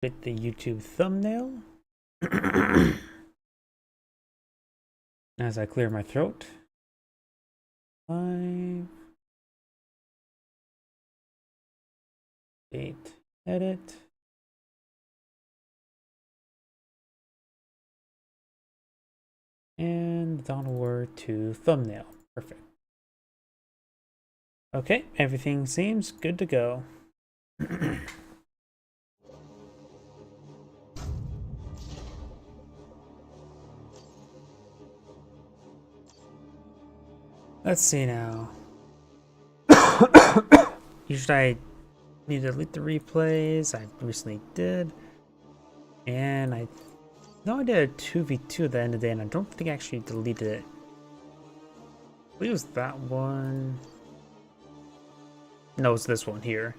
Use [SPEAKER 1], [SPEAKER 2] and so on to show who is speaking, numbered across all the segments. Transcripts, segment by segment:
[SPEAKER 1] Fit the YouTube thumbnail. As I clear my throat. 5, 8, edit. And downward to thumbnail. Perfect. Okay, everything seems good to go. Let's see now. Usually I need to delete the replays. I recently did. And I know I did a 2v2 at the end of the day, and I don't think I actually deleted it. I believe it was that one. No, it's this one here.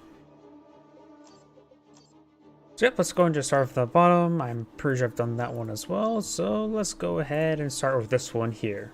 [SPEAKER 1] So yep, let's go and just start with the bottom. I'm pretty sure I've done that one as well. So let's go ahead and start with this one here.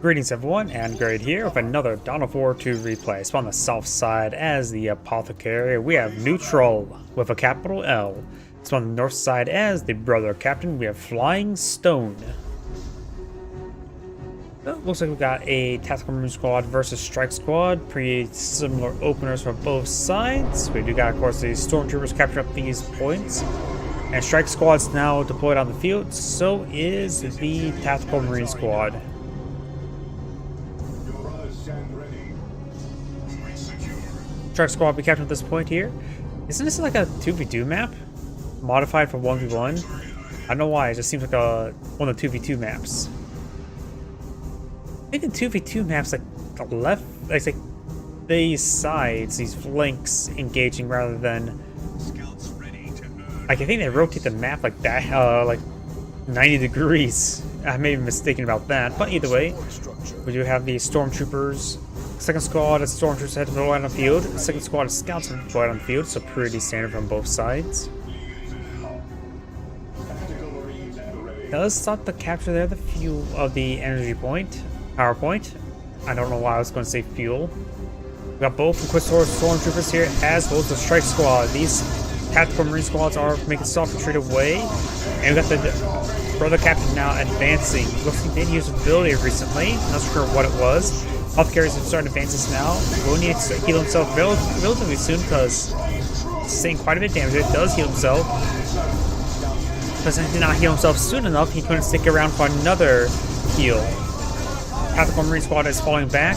[SPEAKER 1] Greetings everyone, and Grade here with another Dawn of War 2 replay. So on the south side as the Apothecary, we have Neutral with a capital L. So on the north side as the Brother Captain, we have Flying Stone. Looks like we got a Tactical Marine Squad versus Strike Squad. Pretty similar openers for both sides. We do got, of course, the Stormtroopers capturing up these points. And Strike Squad's now deployed on the field, so is the Tactical Marine Squad. Strike Squad be captured at this point here. Isn't this like a 2v2 map? Modified for 1v1? I don't know why, it just seems like one of the 2v2 maps. I think the 2v2 maps like the left, like these sides, these flanks engaging rather than like I think they rotate the map like that, like 90 degrees. I may be mistaken about that, but either way, we do have the Stormtroopers. Second squad of Stormtroopers had deployed on the field. Second squad of Scouts had deployed on the field, so pretty standard from both sides. Now let's start the capture there, the fuel of the energy point, power point. I don't know why I was going to say fuel. We got both Inquisitor Stormtroopers here, as well as the Strike Squad. These Tactical Marine Squads are making soft retreat away, and we got the Brother Captain now advancing. Looks like they didn't use ability recently. Not sure what it was. Apothecaries have started advances now. Will need to heal himself relatively soon because he's taking quite a bit of damage. It does heal himself. Because he did not heal himself soon enough, he couldn't stick around for another heal. Tactical Marine Squad is falling back.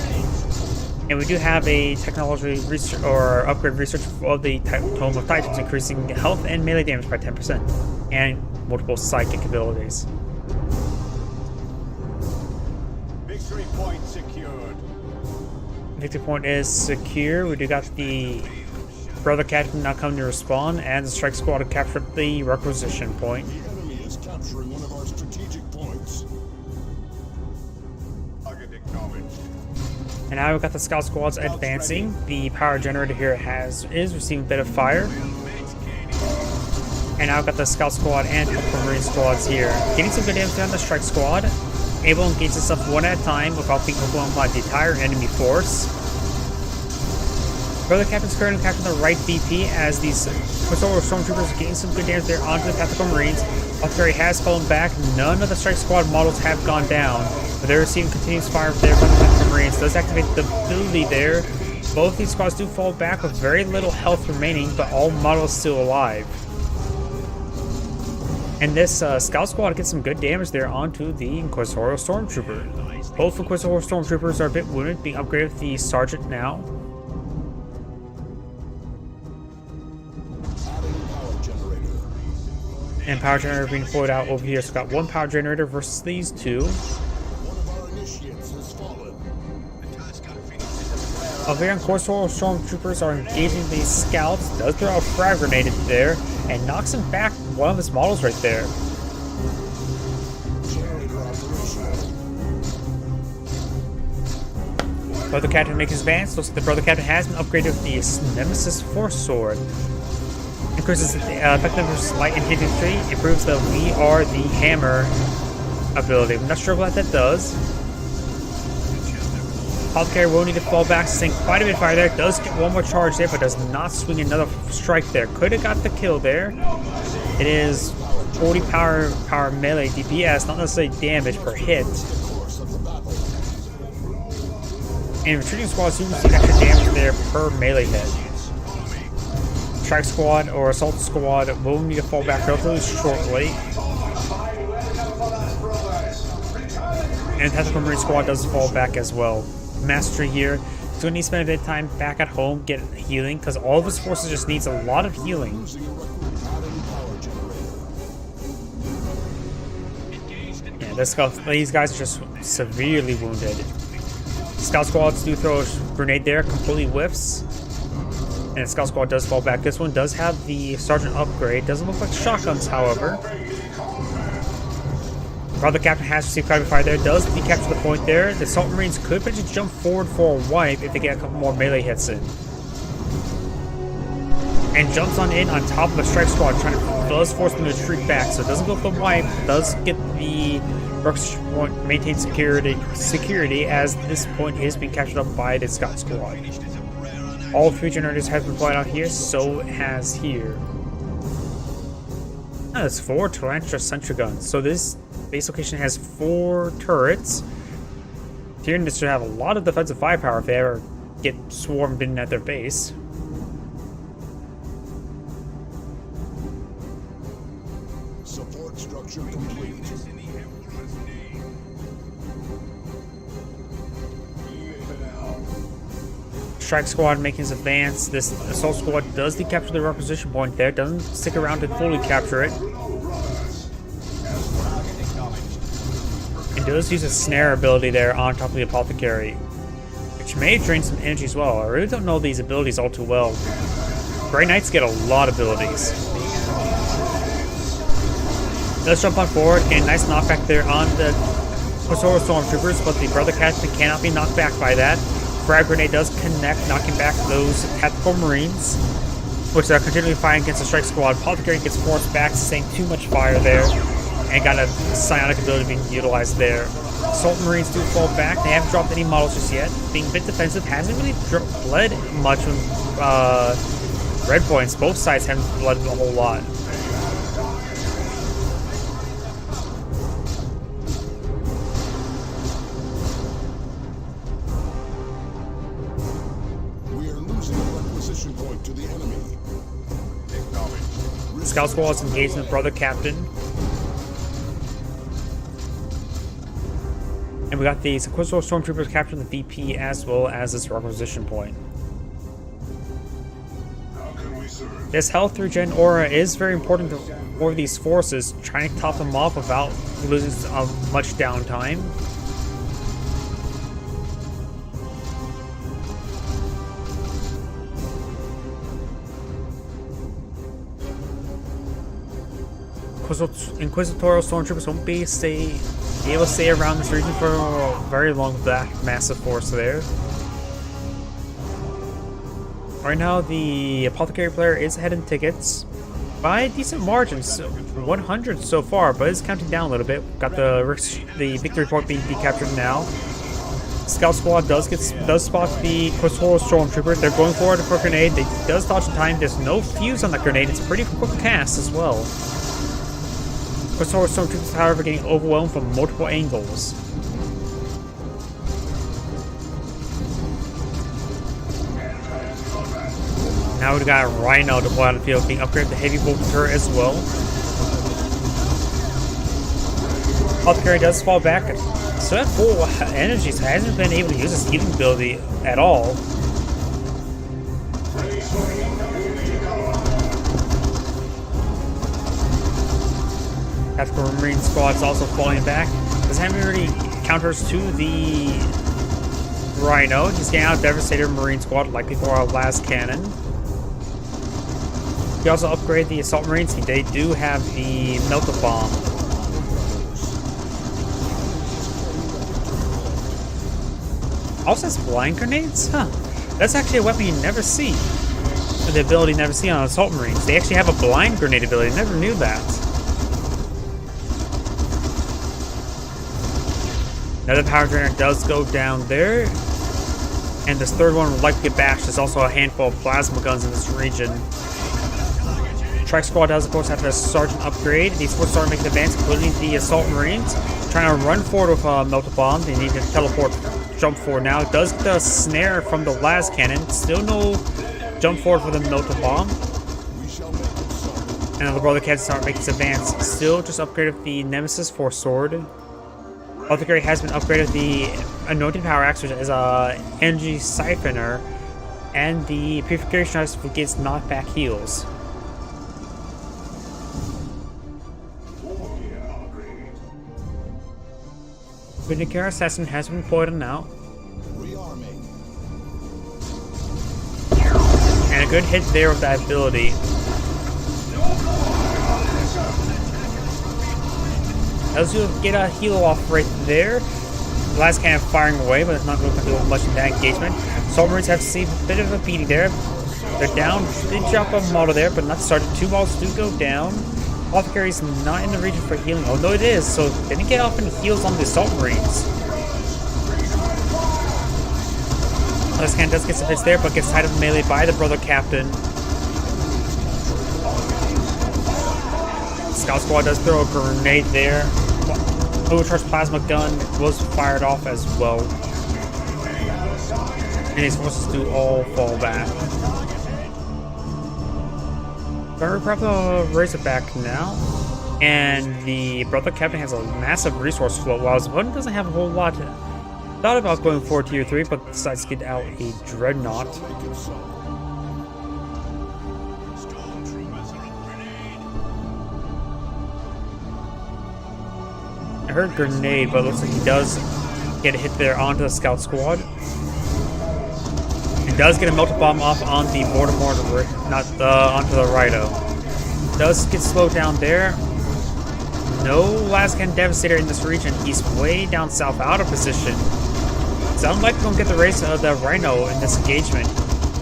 [SPEAKER 1] And we do have a technology research or upgrade research of the Tome of Titans, increasing health and melee damage by 10%. And multiple psychic abilities.
[SPEAKER 2] Victory point secured.
[SPEAKER 1] Victory point is secure. We do got the Brother Captain now coming to respawn, and the Strike Squad to capture the requisition point.
[SPEAKER 2] The enemy is capturing one of our strategic points. Target acknowledged.
[SPEAKER 1] And now we've got the Scout Squads advancing. The power generator here is receiving a bit of fire. And now we've got the Scout Squad and Tactical Marine Squads here. Getting some good damage on the Strike Squad. Able to engage itself one at a time without being overwhelmed by the entire enemy force. Brother Captain's currently capturing the right VP as these Inquisitor Stormtroopers are getting some good damage there onto the Tactical Marines. Apothecary has fallen back. None of the Strike Squad models have gone down, but they're receiving continuous fire there from the Tactical Marines. Does activate the ability there. Both these squads do fall back with very little health remaining, but all models still alive. And this Scout Squad gets some good damage there onto the Inquisitorial Stormtrooper. Both Inquisitorial Stormtroopers are a bit wounded, being upgraded with the Sergeant now. And power generator being deployed out over here. So got one power generator versus these two. Over here, Inquisitorial Stormtroopers are engaging these Scouts. Does throw a frag grenade there and knocks him back one of his models right there. Brother Captain makes his advance. Looks like the Brother Captain has been upgraded with the Nemesis Force Sword. Increases the effectiveness of light infantry. Improves the We Are the Hammer ability. I'm not sure what that does. Apothecary will need to fall back, sink quite a bit of fire there. Does get one more charge there, but does not swing another strike there. Could have got the kill there. It is 40 power melee DPS, not necessarily damage per hit. And retreating squad seems to extra damage there per melee hit. Strike squad or assault squad will need to fall back relatively shortly. And Tactical Marine squad does fall back as well. Mastery here. He's going to need to spend a bit of time back at home, get healing, because all of his forces just needs a lot of healing. Yeah, these guys are just severely wounded. Scout squads do throw a grenade there, completely whiffs. And Scout squad does fall back. This one does have the sergeant upgrade. Doesn't look like shotguns, however. Brother Captain has received quite a bit of fire there. Does decapture the point there. The Assault Marines could potentially jump forward for a wipe if they get a couple more melee hits in. And jumps on top of a strike squad, does force them to retreat back. So it doesn't go for the wipe. Does get the point, maintain security as this point is being captured up by the Scout squad. All 3 generators have been deployed out here, so has here. That's 4 Tarantula sentry guns. So this base location has 4 turrets. Tyranids should have a lot of defensive firepower if they ever get swarmed in at their base.
[SPEAKER 2] Support structure complete.
[SPEAKER 1] Strike squad making his advance. This assault squad does decapture the requisition point there. Doesn't stick around to fully capture it. And does use a snare ability there on top of the apothecary, which may drain some energy as well. I really don't know these abilities all too well. Grey Knights get a lot of abilities. Does jump on forward, getting a nice knockback there on the Quasora Stormtroopers, but the Brother Captain cannot be knocked back by that. Frag Grenade does connect, knocking back those Tactical Marines, which are continually fighting against the Strike Squad. Apothecary gets forced back, staying too much fire there, and got a psionic ability being utilized there. Assault Marines do fall back. They haven't dropped any models just yet. Being a bit defensive, hasn't really bled much from red points. Both sides haven't bled a whole lot.
[SPEAKER 2] Point to the enemy.
[SPEAKER 1] Scout squad is engaged in the Brother Captain. And we got the Sequestral Stormtroopers capturing the VP as well as this requisition point. This health regen aura is very important for these forces, trying to top them off without losing much downtime. Inquisitorial Stormtroopers won't be able to stay around this region for very long with that massive force there. Right now, the Apothecary player is ahead in tickets by decent margins, 100 so far, but it's counting down a little bit. Got the victory point being decaptured now. Scout squad does spot the Quasora Stormtrooper. They're going forward for a grenade. They does dodge in time. There's no fuse on that grenade. It's a pretty quick cast as well. Quasora Stormtroopers, however, getting overwhelmed from multiple angles. Now we've got a Rhino deployed on the field, being upgraded to heavy bolter turret as well. Apothecary does fall back. So at full energy, so hasn't been able to use his healing ability at all. Tactical Marine squad is also falling back. Doesn't have any counters to the Rhino. He's getting out Devastator Marine squad, likely for our last cannon. We also upgrade the Assault Marines. They do have the Melt-A-Bomb. Also has blind grenades? Huh. That's actually a weapon you never see. The ability you never see on Assault Marines. They actually have a blind grenade ability. Never knew that. Another power drainer does go down there. And this third one would like to get bashed. There's also a handful of plasma guns in this region. Strike Squad does, of course, have their Sergeant upgrade. These forces start making advance, including the Assault Marines. Trying to run forward with a Melta Bomb. They need to teleport, jump forward now. It does get the snare from the las cannon. Still no jump forward for the Melta Bomb. And the Brother Captain start making its advance. Still just upgraded the Nemesis Force Sword. Apothecary has been upgraded the Anointed Power Axe, which is a energy siphoner, and the Purification Ice gets knockback heals. Vindicare Assassin has been deployed now. And a good hit there with that ability. As you get a heal off right there. The last cannon firing away, but it's not going to do much in that engagement. Assault Marines have received a bit of a beating there. They're down. They drop a model there, but not started. 2 models do go down. Apothecary's not in the region for healing. Oh no, it is. So they didn't get off any heals on the Assault Marines. Last cannon does get some hits there, but gets tied up in melee by the Brother Captain. Scout Squad does throw a grenade there. Overcharged plasma gun was fired off as well. And his forces do all fall back. Gonna prep the Razorback now. And the Brother Captain has a massive resource flow, while his opponent doesn't have a whole lot. Thought about going for tier 3, but decides to get out a Dreadnought. I heard grenade, but it looks like he does get a hit there onto the Scout Squad. He does get a Melta Bomb off on the Mortimer, not onto the Rhino. Does get slowed down there. No Lascan Devastator in this region. He's way down south, out of position. It's unlikely to get the race of the Rhino in this engagement.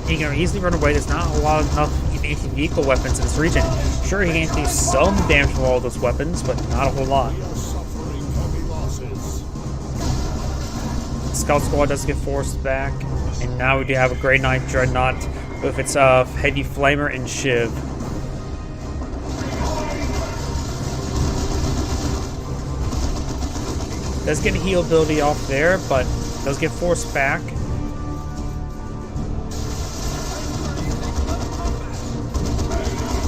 [SPEAKER 1] He can easily run away. There's not a lot enough anti-vehicle weapons in this region. Sure, he can do some damage from all those weapons, but not a whole lot. Scout Squad does get forced back, and now we do have a Grey Knight Dreadnought with its Heavy Flamer and Shiv. Does get a heal ability off there, but does get forced back.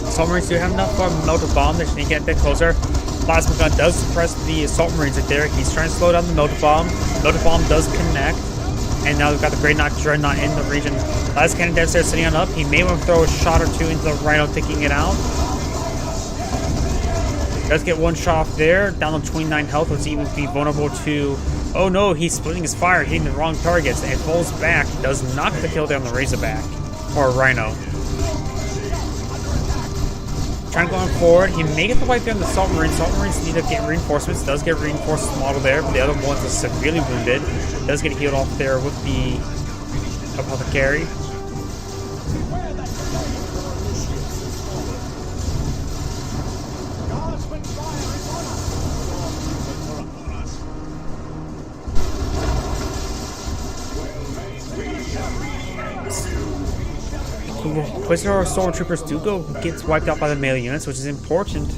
[SPEAKER 1] Assault Marines do have enough for a Melta Bomb. They just need to get a bit closer. Plasma Gun does suppress the Assault Marines right there. He's trying to slow down the Melta Bomb. Melta Bomb does connect. And now we've got the Grey Knight Dreadnought in the region. Last Cannon Devastator sitting on up. He may want to throw a shot or two into the Rhino, taking it out. Does get one shot off there. Down to 29 health. Let's even be vulnerable to... Oh no, he's splitting his fire, hitting the wrong targets. And it falls back. Does not get the kill down the Razorback. Or Rhino. Trying to go on forward. He may get the wipe down the Assault Marines. Assault Marines need to get reinforcements. Does get reinforced model there, but the other ones are severely wounded. Does get healed off there with the Apothecary. Quisitor Stormtroopers do gets wiped out by the melee units, which is important.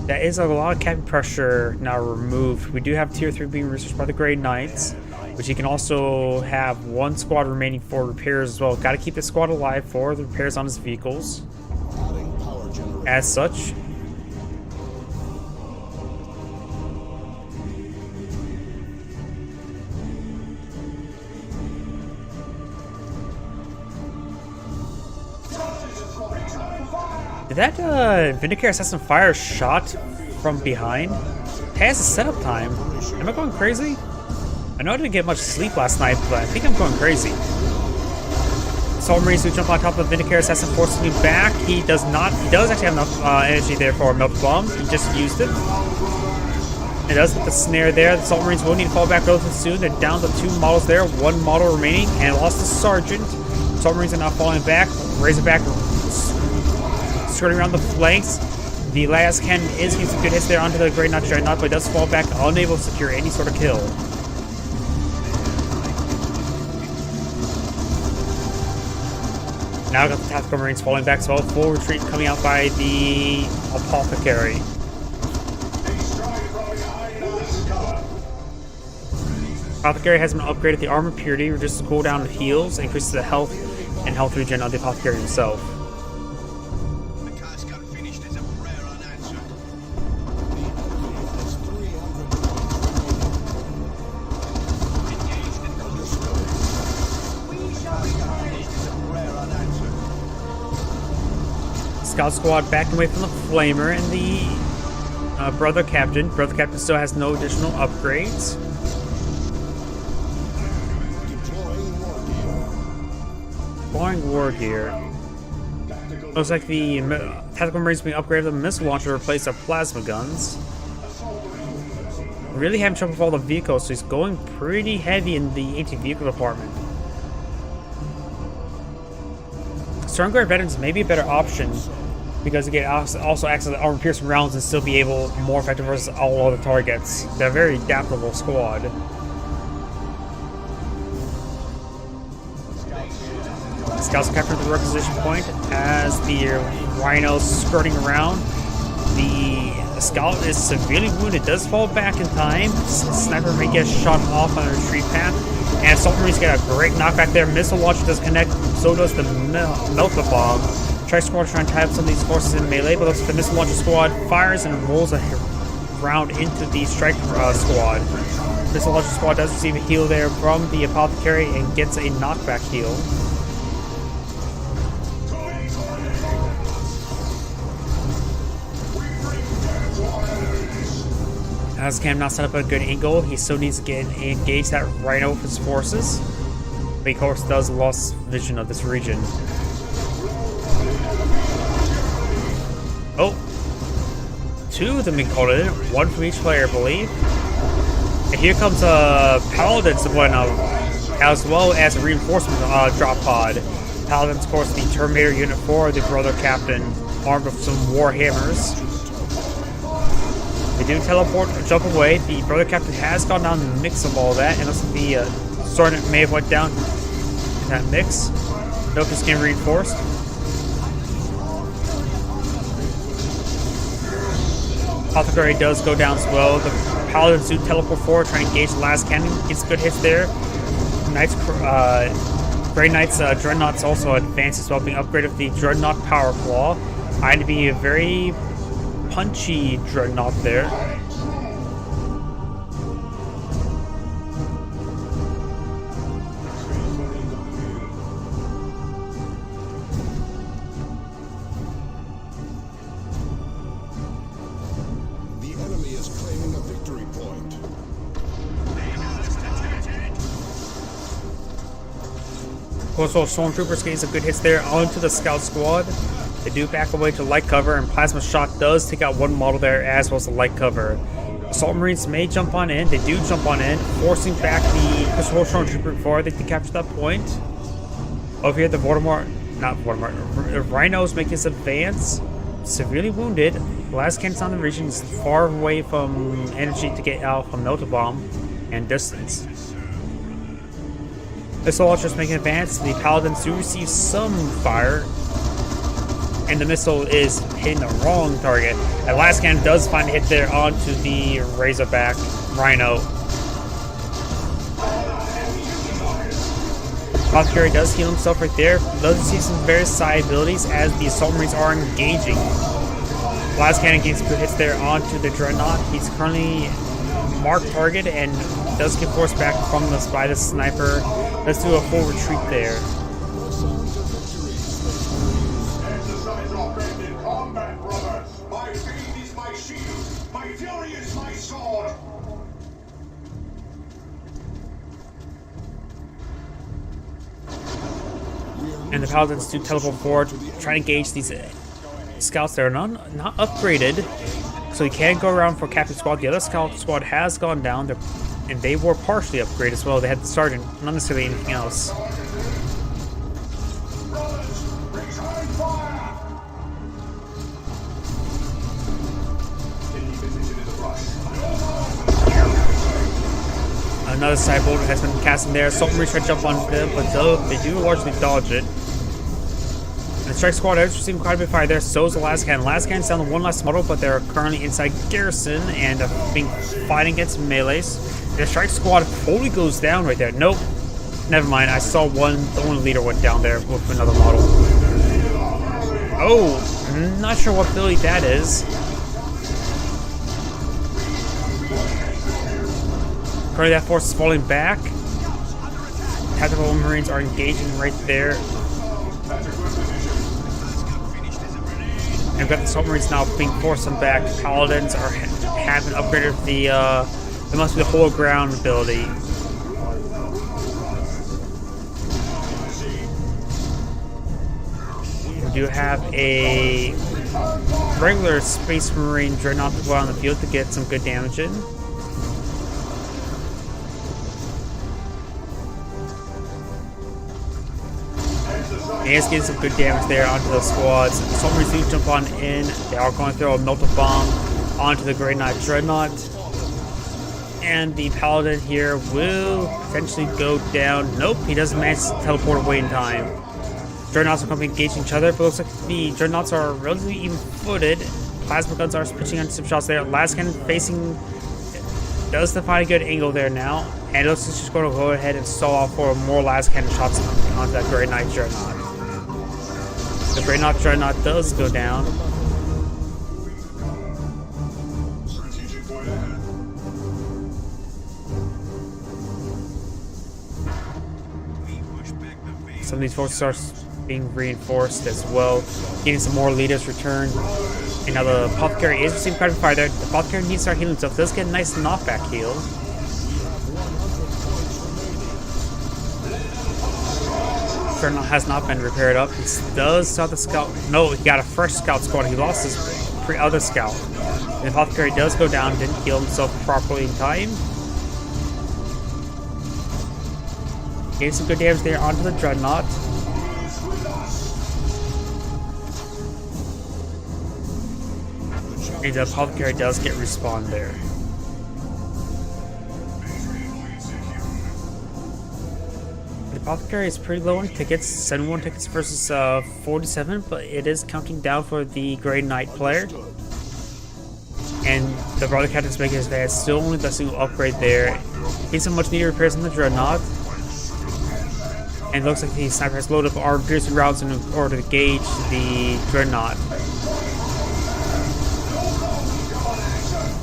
[SPEAKER 1] That is a lot of captain pressure now removed. We do have tier 3 being researched by the Grey Knights, which he can also have one squad remaining for repairs as well. Got to keep the squad alive for the repairs on his vehicles. As such, did that Vindicare Assassin fire shot from behind? It has a setup time. Am I going crazy? I know I didn't get much sleep last night, but I think I'm going crazy. Assault Marines who jump on top of Vindicare Assassin, forcing him back. He does not. He does actually have enough energy there for a Melta Bomb. He just used it. It does hit the snare there. The Assault Marines will need to fall back relatively soon. They're down to 2 models there, 1 model remaining, and lost the Sergeant. Assault Marines are now falling back. Razorback skirting around the flanks. The last cannon is getting some good hits there onto the Great Knot Dreadnought, but it does fall back, unable to secure any sort of kill. Now got the Tactical Marines falling back as well. Full retreat coming out by the Apothecary. Apothecary has been upgraded. The Armor Purity reduces the cooldown of heals, increases the health and health regen of the Apothecary himself. Scout Squad backing away from the Flamer and the Brother Captain. Brother Captain still has no additional upgrades. Deploying war gear. Looks like the Tactical Marines being upgraded with a missile launcher to replace their plasma guns. Really having trouble with all the vehicles, so he's going pretty heavy in the anti-vehicle department. Stormguard veterans may be a better option because again, also acts as armor piercing rounds and still be able more effective versus all other targets. They're a very adaptable squad. Scouts captured the requisition point as the Rhino skirting around. The Scout is severely wounded, does fall back in time. Sniper may get shot off on a retreat path. And Assault Marines get a great knockback there. Missile launcher does connect, so does the Melta Bomb. Strike Squad trying to tie up some of these forces in melee, but looks like the Missile Launcher Squad fires and rolls a round into the Strike Squad. Missile Launcher Squad does receive a heal there from the Apothecary and gets a knockback heal. As Cam not set up a good angle, he still needs to engage that Rhino with his forces. But of course does lose vision of this region. Oh, 2 of them being called in, 1 from each player, I believe. And here comes a Paladin's one, as well as a reinforcement drop pod. Paladin's, of course, the Terminator Unit 4, the Brother Captain, armed with some war hammers. They do teleport or jump away. The Brother Captain has gone down in the mix of all that, and looks like the Sergeant may have went down in that mix. Nope, is getting reinforced. Apothecary does go down as well. The Paladins do teleport forward, trying to engage the last cannon. Gets good hits there. Grey Knight's Dreadnoughts also advanced as well, being upgraded with the Dreadnought Power Claw. Trying to be a very punchy Dreadnought there.
[SPEAKER 2] The enemy is claiming a victory point.
[SPEAKER 1] Coastal Stormtroopers getting some good hits there onto the Scout Squad. They do back away to light cover, and Plasma Shot does take out 1 model there, as well as the light cover. Assault Marines may jump on in. They do jump on in, forcing back the Coastal Stormtrooper before they can capture that point. Over here, the Rhinos make his advance. Severely wounded. The last cannons on the region is far away from energy to get out from Melta Bomb and distance. Missile launchers make an advance. The Paladins do receive some fire, and the missile is hitting the wrong target. That last cannon does find a hit there onto the Razorback Rhino. Apothecary does heal himself right there. Does see some various side abilities as the Assault Marines are engaging. Last cannon gains good hits there onto the Dreadnought. He's currently marked target and does get forced back from the by the sniper. Let's do a full retreat there.
[SPEAKER 3] Combat, brother! My faith is my shield! My fury is my sword!
[SPEAKER 1] And the Paladins do teleport forward, trying to engage these scouts that are not upgraded. So you can go around for Captain Squad. The other Scout Squad has gone down, and they were partially upgraded as well. They had the Sergeant, not necessarily anything else.
[SPEAKER 3] Return fire! Any position in the brush.
[SPEAKER 1] Another side boulder has been cast in there. Submarines try to jump on them, but they do largely dodge it. And the Strike Squad has received quite a bit of fire there. So is the last cannon. Last cannon's down to one last model, but they're currently inside garrison and being fighting against melees. The Strike Squad fully goes down right there. Nope. Never mind. I saw one. The one leader went down there with another model. Oh, not sure what ability that is. Currently, that force is falling back. Tactical Marines are engaging right there. And we've got the submarines now being forced them back. Paladins are having upgraded the it must be the whole ground ability. We do have a regular Space Marine Dreadnought to go out on the field to get some good damage in. And he's getting some good damage there onto the squads. Submarines do jump on in. They are going to throw a melted bomb onto the Grey Knight Dreadnought. And the Paladin here will potentially go down. Nope, he doesn't manage to teleport away in time. Dreadnoughts are going to be engaging each other, but it looks like the Dreadnoughts are relatively even-footed. Plasma guns are pitching on some shots there. Last cannon facing does find a good angle there now. And it looks like it's just going to go ahead and stall off for more last cannon shots onto that Grey Knight Dreadnought. The Grey Knight Dreadnought does go down.
[SPEAKER 3] Strategic point ahead.
[SPEAKER 1] Some of these forces are being reinforced as well, getting some more leaders returned. And now the Apothecary is receiving quite a fire there. The Apothecary needs to start healing himself. Does get a nice knockback heal. Dreadnought has not been repaired up. He does start the scout. No, he got a fresh scout squad. He lost his other scout. The Apothecary does go down, didn't heal himself properly in time. Gave some good damage there onto the Dreadnought. And the Apothecary does get respawned there. The Apothecary is pretty low on tickets, 71 tickets versus 47, but it is counting down for the Grey Knight player. And the brother captain's making his advance, still only the single upgrade there. Getting some much needed repairs on the Dreadnought. And it looks like the sniper has loaded up armor piercing rounds in order to gauge the Dreadnought.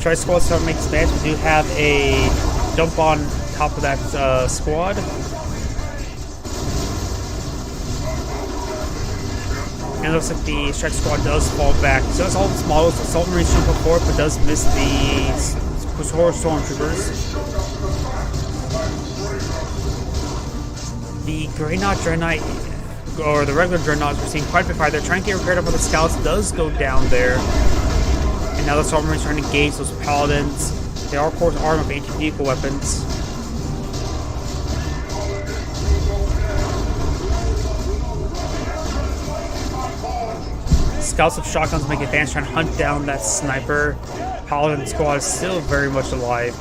[SPEAKER 1] Tri Squad start making advance. We do have a jump on top of that squad. And it looks like the Strike Squad does fall back. So that's all the models. The Assault Marines jump up forward, but does miss the Stormtroopers. The Grey Knight Dreadnought, or the regular Dreadnoughts, we're seeing quite a bit of fire. They're trying to get repaired up on the Scouts. Does go down there. And now the Assault Marines are trying to engage those Paladins. They are, of course, armed with anti-vehicle weapons. Scouts with shotguns make advance, trying to hunt down that sniper. Paladin squad is still very much alive.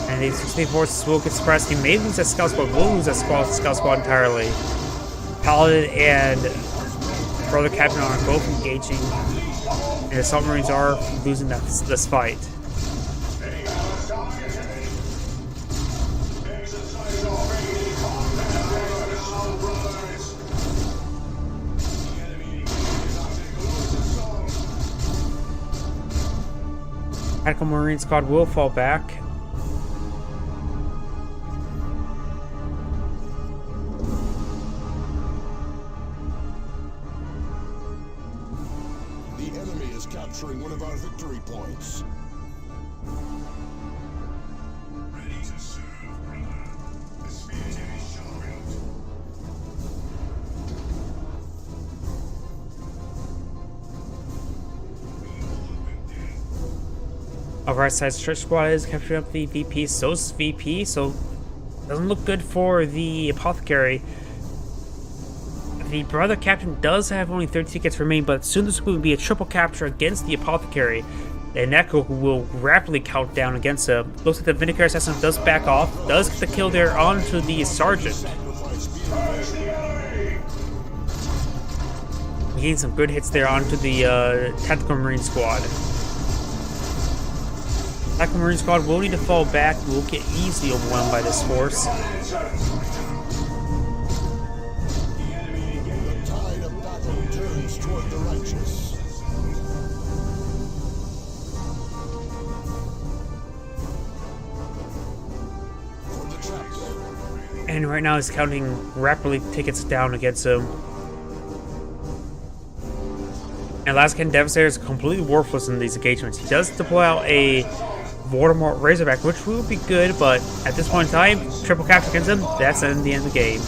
[SPEAKER 1] And these 16 forces will get suppressed. He may lose that scout squad, will lose that scout squad entirely. Paladin and Brother Captain are both engaging. And the submarines are losing this fight. Tactical Marine squad will fall back.
[SPEAKER 2] The enemy is capturing one of our victory points.
[SPEAKER 3] Ready to serve, brother. The spirit is sharpened.
[SPEAKER 1] Our right side stretch squad is capturing up the VP. So's VP, so doesn't look good for the Apothecary. The brother captain does have only 30 tickets remaining, but soon this will be a triple capture against the Apothecary. And Neko will rapidly count down against him. Looks like the Vindicator Assassin does back off, does get the kill there onto the Sergeant. Getting some good hits there onto the Tactical Marine Squad. Tactical Marine Squad will need to fall back. We'll get easily overwhelmed by this force. And right now he's counting rapidly tickets down against him. And Laskin Devastator is completely worthless in these engagements. He does deploy out a Voldemort Razorback, which will be good, but at this point in time, triple capture against him, that's the end of the game.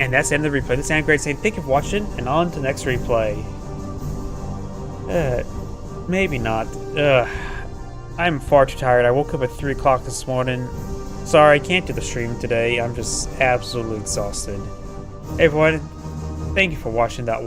[SPEAKER 1] And that's the end of the replay. This is Anagrade saying thank you for watching, and on to the next replay. Maybe not. I'm far too tired. I woke up at 3 o'clock this morning. Sorry, I can't do the stream today. I'm just absolutely exhausted. Hey everyone, thank you for watching that one.